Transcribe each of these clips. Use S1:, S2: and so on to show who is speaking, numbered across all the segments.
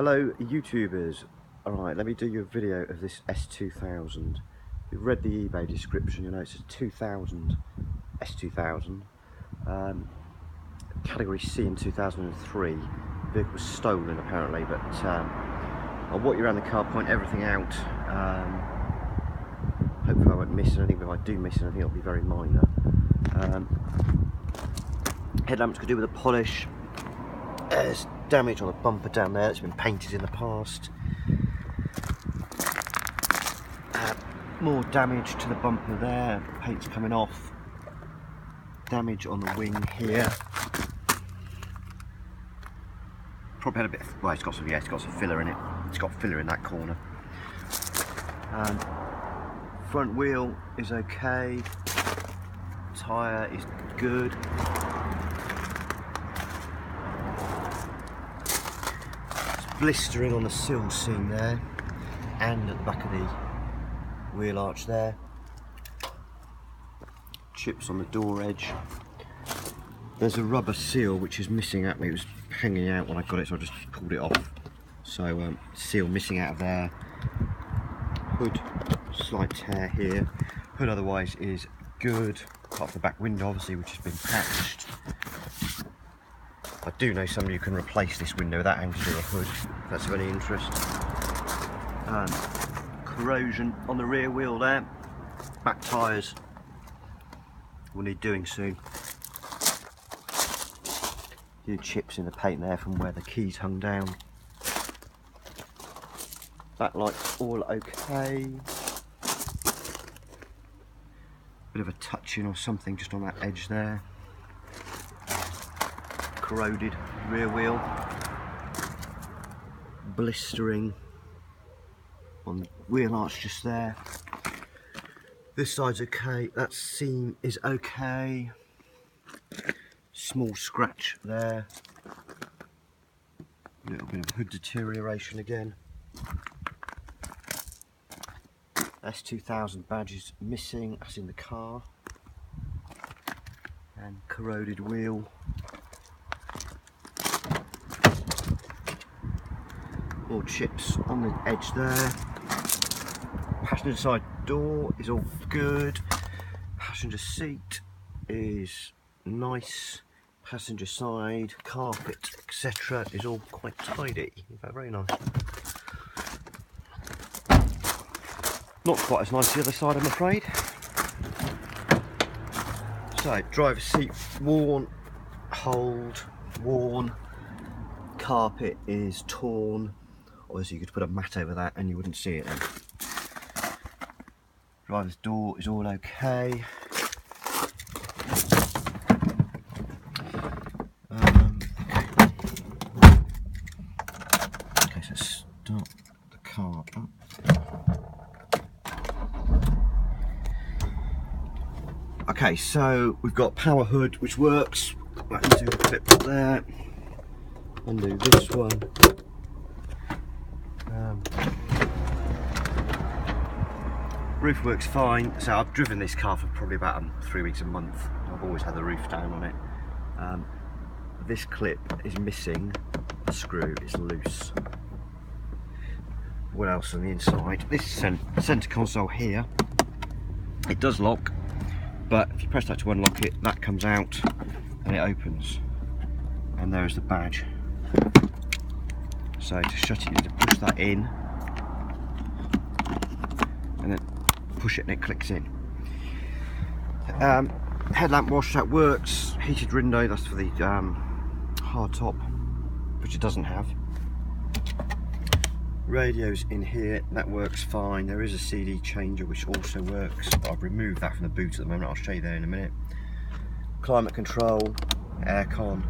S1: Hello YouTubers. Alright, let me do you a video of this S2000. If you've read the eBay description, you know it's a 2000 S2000. Category C in 2003. The vehicle was stolen apparently, but I'll walk you around the car, point everything out. Hopefully I won't miss anything, but if I do miss anything it'll be very minor. Headlamps could do with a polish. There's damage on the bumper down there that's been painted in the past. More damage to the bumper there, paint's coming off. Damage on the wing here. Probably had a bit of, well, it's got some filler in it. It's got filler in that corner. Front wheel is okay. Tyre is good. Blistering on the sill seam there and at the back of the wheel arch there. Chips on the door edge. There's a rubber seal which is missing out. It was hanging out when I got it, so I just pulled it off. So seal missing out of there. Hood, slight tear here. Hood otherwise is good, apart from the back window obviously, which has been patched. I do know somebody who can replace this window without having to do a hood, if that's of any interest. Corrosion on the rear wheel there. Back tyres will need doing soon. A few chips in the paint there from where the keys hung down. Backlight's all okay. Bit of a touching or something just on that edge there. Corroded rear wheel, blistering on the wheel arch just there. This side's okay, that seam is okay. Small scratch there. A little bit of hood deterioration again. S2000 badge is missing, that's in the car. And corroded wheel. More chips on the edge there. Passenger side door is all good. Passenger seat is nice. Passenger side, carpet, etc. is all quite tidy. In fact, very nice. Not quite as nice as the other side, I'm afraid. So, driver's seat worn, hold, worn. Carpet is torn. Obviously you could put a mat over that and you wouldn't see it then. Driver's door is all okay. Okay, so let's start the car up. Okay, so we've got power hood which works. Undo the clip there. Undo this one. Roof works fine. So I've driven this car for probably about 3 weeks a month. I've always had the roof down on it. This clip is missing a screw, it's loose. What else on the inside? This centre console here, it does lock, but if you press that to unlock it, that comes out and it opens. And there is the badge. So to shut it, you need to push that in and then push it and it clicks in. Headlamp wash, that works. Heated window, that's for the hard top, which it doesn't have. Radio's in here, that works fine. There is a CD changer which also works, but I've removed that from the boot at the moment. I'll show you there in a minute. Climate control, aircon.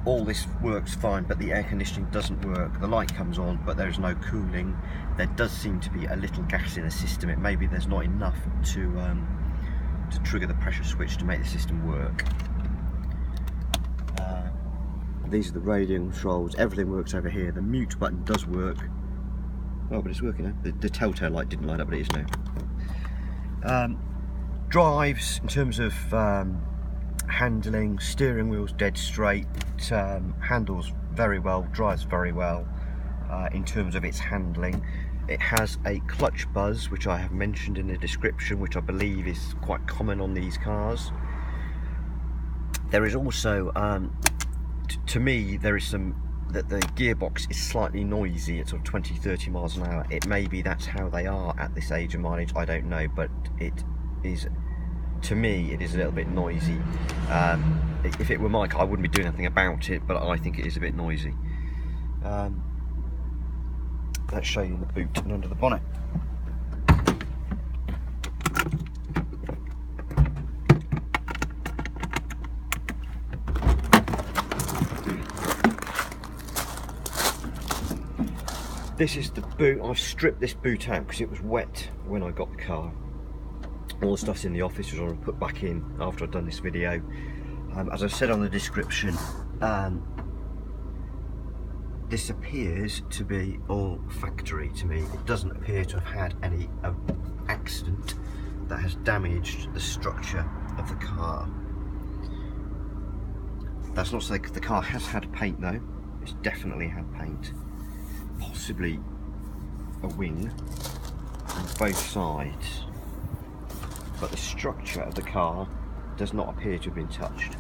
S1: All this works fine, but the air conditioning doesn't work. The light comes on, but there's no cooling. There does seem to be a little gas in the system. It maybe there's not enough to trigger the pressure switch to make the system work. These are the radio controls. Everything works over here. The mute button does work. Oh, but it's working now. The telltale light didn't light up, but it is now. Drives, in terms of handling, steering wheel's dead straight, handles very well, drives very well in terms of its handling. It has a clutch buzz, which I have mentioned in the description, which I believe is quite common on these cars. There is also, to me, there is some, that the gearbox is slightly noisy at sort of 20-30 miles an hour. It may be that's how they are at this age of mileage, I don't know, but it is, to me, it is a little bit noisy. If it were my car, I wouldn't be doing anything about it, but I think it is a bit noisy. Let's show you the boot and under the bonnet. This is the boot. I've stripped this boot out because it was wet when I got the car. All the stuff's in the office, which I'll put back in after I've done this video. As I said on the description, this appears to be all factory to me. It doesn't appear to have had any accident that has damaged the structure of the car. That's not to say the car has had paint though. It's definitely had paint. Possibly a wing on both sides. But the structure of the car does not appear to have been touched.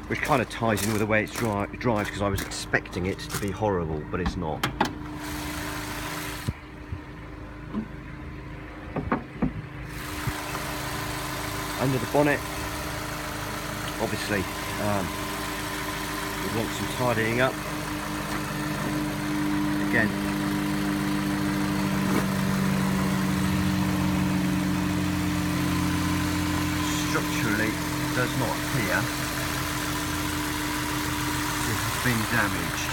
S1: Which kind of ties in with the way it drives, because I was expecting it to be horrible, but it's not. Under the bonnet, obviously, we want some tidying up. Again, structurally does not appear to have been damaged.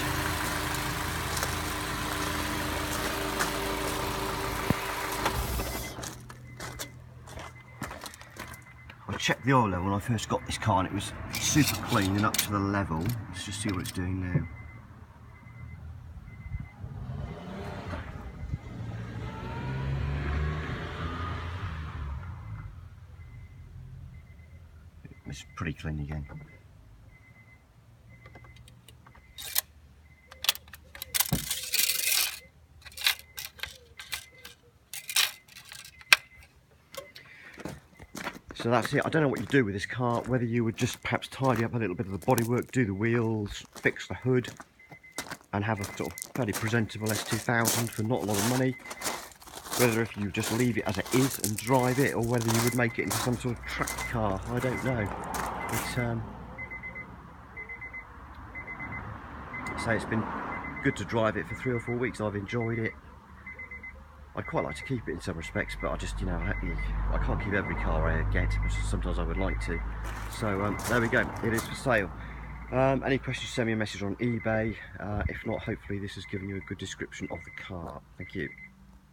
S1: I checked the oil level when I first got this car and it was super clean and up to the level. Let's just see what it's doing now. It's pretty clean again. So that's it. I don't know what you do with this car, whether you would just perhaps tidy up a little bit of the bodywork, do the wheels, fix the hood, and have a sort of fairly presentable S2000 for not a lot of money. Whether if you just leave it as it is and drive it, or whether you would make it into some sort of track car, I don't know. It's been good to drive it for 3 or 4 weeks. I've enjoyed it. I'd quite like to keep it in some respects, but I just, you know, I can't keep every car I get, which sometimes I would like to. So there we go, it is for sale. Any questions, send me a message on eBay. If not, hopefully this has given you a good description of the car. Thank you.